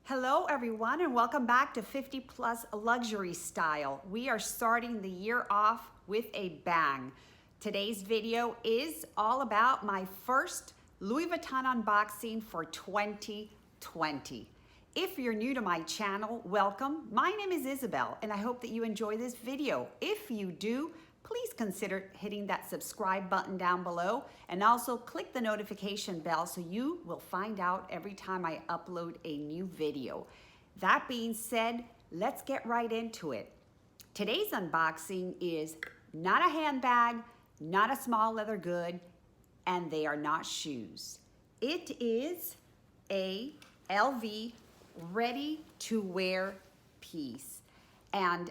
Hello everyone and welcome back to 50 Plus Luxury Style. We are starting the year off with a bang. Today's video is all about my first Louis Vuitton unboxing for 2020. If you're new to my channel, welcome. My name is Isabel and I hope that you enjoy this video. If you do, please consider hitting that subscribe button down below and also click the notification bell so you will find out every time I upload a new video. That being said, let's get right into it. Today's unboxing is not a handbag, not a small leather good, and they are not shoes. It is a LV ready-to-wear piece. And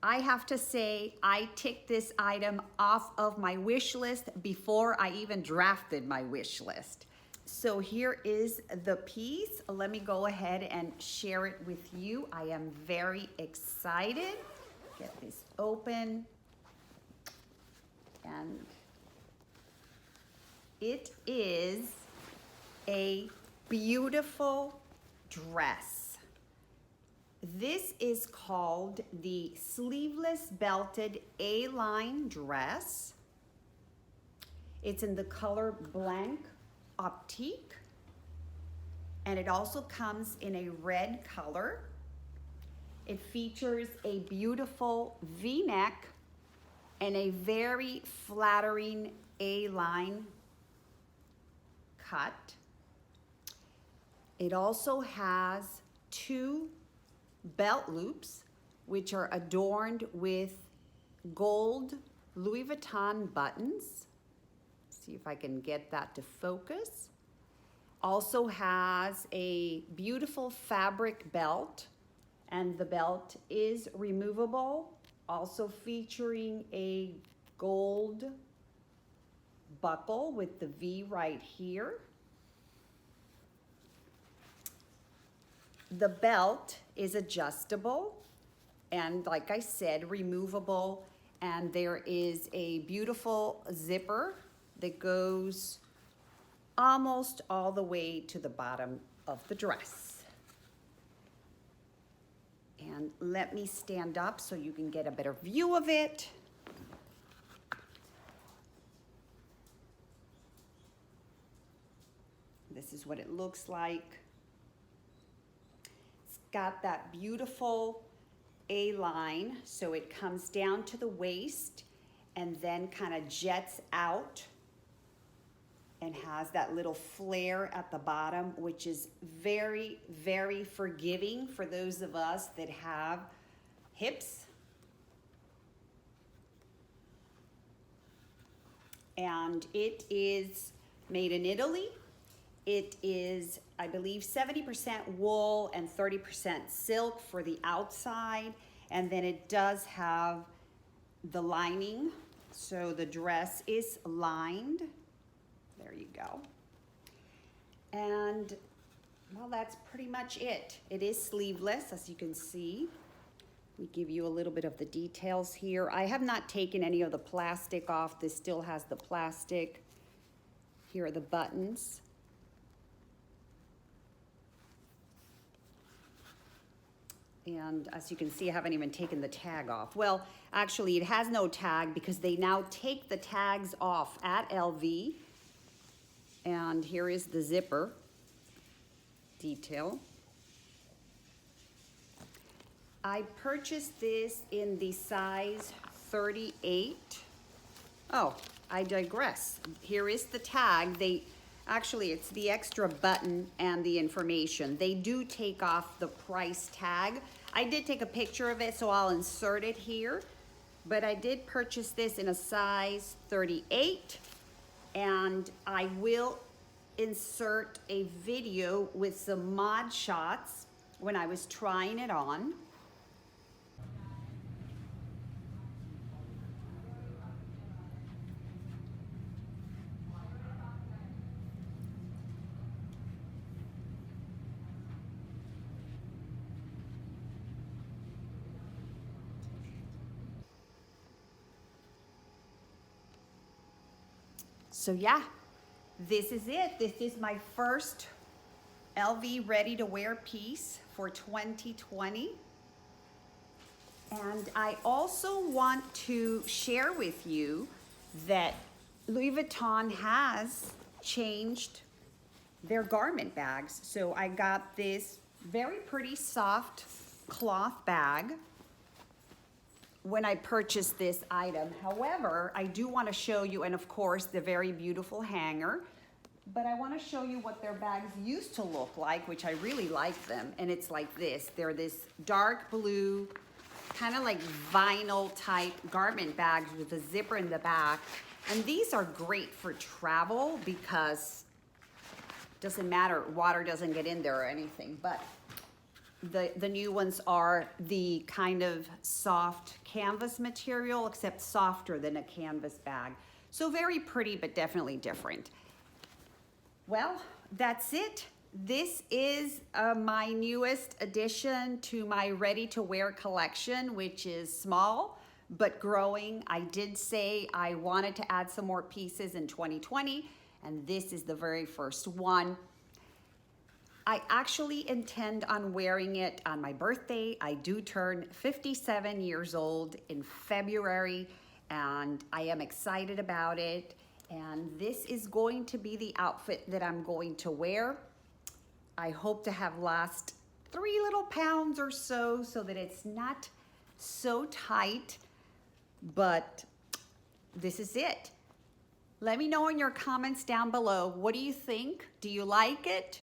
I have to say, I ticked this item off of my wish list before I even drafted my wish list. So here is the piece. Let me go ahead and share it with you. I am very excited. Get this open. And it is a beautiful dress. This is called the sleeveless belted A-line dress. It's in the color Blanc Optique, and it also comes in a red color. It features a beautiful V-neck and a very flattering A-line cut. It also has two belt loops, which are adorned with gold Louis Vuitton buttons. See if I can get that to focus. Also has a beautiful fabric belt, and the belt is removable, also featuring a gold buckle with the V right here. The belt is adjustable and, like I said, removable, and there is a beautiful zipper that goes almost all the way to the bottom of the dress. And let me stand up so you can get a better view of it. This is what it looks like. Got that beautiful A-line, so it comes down to the waist and then kind of jets out and has that little flare at the bottom, which is very, very forgiving for those of us that have hips. And it is made in Italy. It is, I believe, 70% wool and 30% silk for the outside. And then it does have the lining. So the dress is lined. There you go. And, well, that's pretty much it. It is sleeveless, as you can see. We give you a little bit of the details here. I have not taken any of the plastic off. This still has the plastic. Here are the buttons. And as you can see, I haven't even taken the tag off. Well, actually, it has no tag because they now take the tags off at LV. And here is the zipper detail. I purchased this in the size 38. Oh, I digress. Here is the tag. Actually, it's the extra button and the information. They do take off the price tag. I did take a picture of it, so I'll insert it here. But I did purchase this in a size 38, and I will insert a video with some mod shots when I was trying it on. So yeah, this is it. This is my first LV ready-to-wear piece for 2020. And I also want to share with you that Louis Vuitton has changed their garment bags. So I got this very pretty soft cloth bag when I purchased this item. However, I do want to show you, and of course, the very beautiful hanger, but I want to show you what their bags used to look like, which I really like them. And it's like this. They're this dark blue, kind of like vinyl type garment bags with a zipper in the back. And these are great for travel because it doesn't matter, water doesn't get in there or anything. But the new ones are the kind of soft canvas material, except softer than a canvas bag. So very pretty, but definitely different. Well, that's it. This is my newest addition to my ready-to-wear collection, which is small but growing. I did say I wanted to add some more pieces in 2020, and this is the very first one. I actually intend on wearing it on my birthday. I do turn 57 years old in February, and I am excited about it. And this is going to be the outfit that I'm going to wear. I hope to have lost 3 little pounds or so that it's not so tight, but this is it. Let me know in your comments down below. What do you think? Do you like it?